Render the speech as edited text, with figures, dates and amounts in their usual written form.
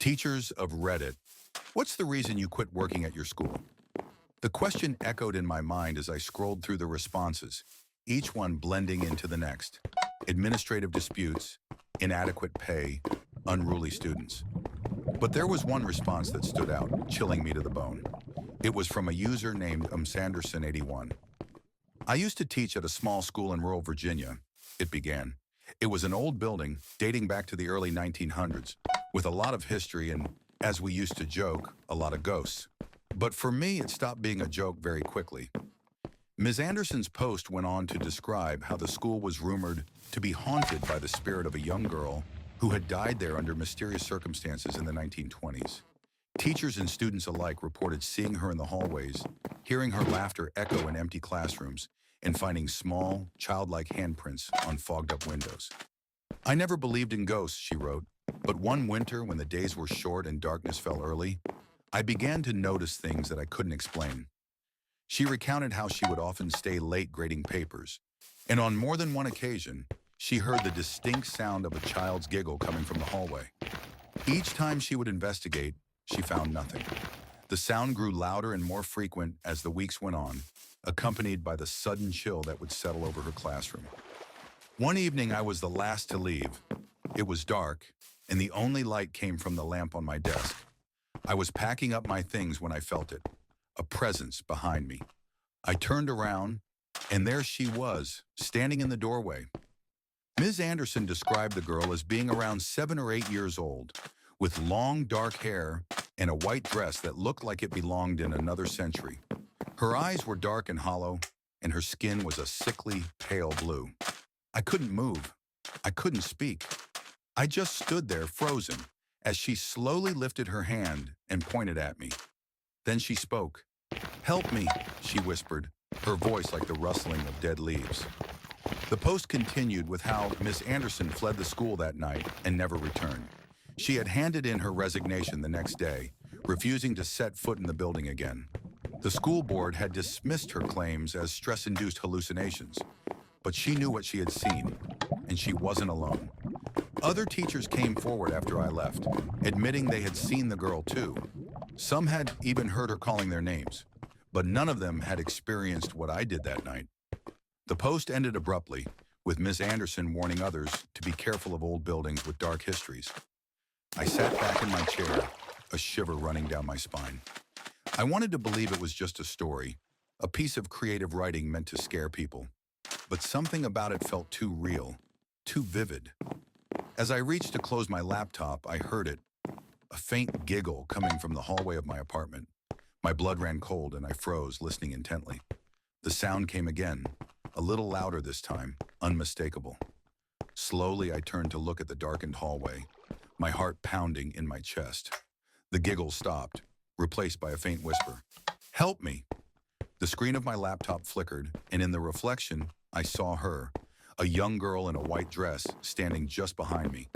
Teachers of Reddit, what's the reason you quit working at your school? The question echoed in my mind as I scrolled through the responses, each one blending into the next. Administrative disputes, inadequate pay, unruly students. But there was one response that stood out, chilling me to the bone. It was from a user named Sanderson81. I used to teach at a small school in rural Virginia, it began. It was an old building dating back to the early 1900s, with a lot of history and, as we used to joke, a lot of ghosts. But for me, it stopped being a joke very quickly. Ms. Anderson's post went on to describe how the school was rumored to be haunted by the spirit of a young girl who had died there under mysterious circumstances in the 1920s. Teachers and students alike reported seeing her in the hallways, hearing her laughter echo in empty classrooms, and finding small, childlike handprints on fogged-up windows. I never believed in ghosts, she wrote, but one winter when the days were short and darkness fell early, I began to notice things that I couldn't explain. She recounted how she would often stay late grading papers, and on more than one occasion, she heard the distinct sound of a child's giggle coming from the hallway. Each time she would investigate, she found nothing. The sound grew louder and more frequent as the weeks went on, accompanied by the sudden chill that would settle over her classroom. One evening, I was the last to leave. It was dark, and the only light came from the lamp on my desk. I was packing up my things when I felt it, a presence behind me. I turned around, and there she was, standing in the doorway. Ms. Anderson described the girl as being around 7 or 8 years old, with long dark hair and a white dress that looked like it belonged in another century. Her eyes were dark and hollow, and her skin was a sickly, pale blue. I couldn't move. I couldn't speak. I just stood there frozen as she slowly lifted her hand and pointed at me. Then she spoke. "Help me," she whispered, her voice like the rustling of dead leaves. The post continued with how Miss Anderson fled the school that night and never returned. She had handed in her resignation the next day, refusing to set foot in the building again. The school board had dismissed her claims as stress-induced hallucinations, but she knew what she had seen, and she wasn't alone. Other teachers came forward after I left, admitting they had seen the girl too. Some had even heard her calling their names, but none of them had experienced what I did that night. The post ended abruptly, with Miss Anderson warning others to be careful of old buildings with dark histories. I sat back in my chair, a shiver running down my spine. I wanted to believe it was just a story, a piece of creative writing meant to scare people. But something about it felt too real, too vivid. As I reached to close my laptop, I heard it, a faint giggle coming from the hallway of my apartment. My blood ran cold and I froze, listening intently. The sound came again, a little louder this time, unmistakable. Slowly, I turned to look at the darkened hallway, my heart pounding in my chest. The giggle stopped, replaced by a faint whisper. "Help me!" The screen of my laptop flickered, and in the reflection, I saw her, a young girl in a white dress, standing just behind me.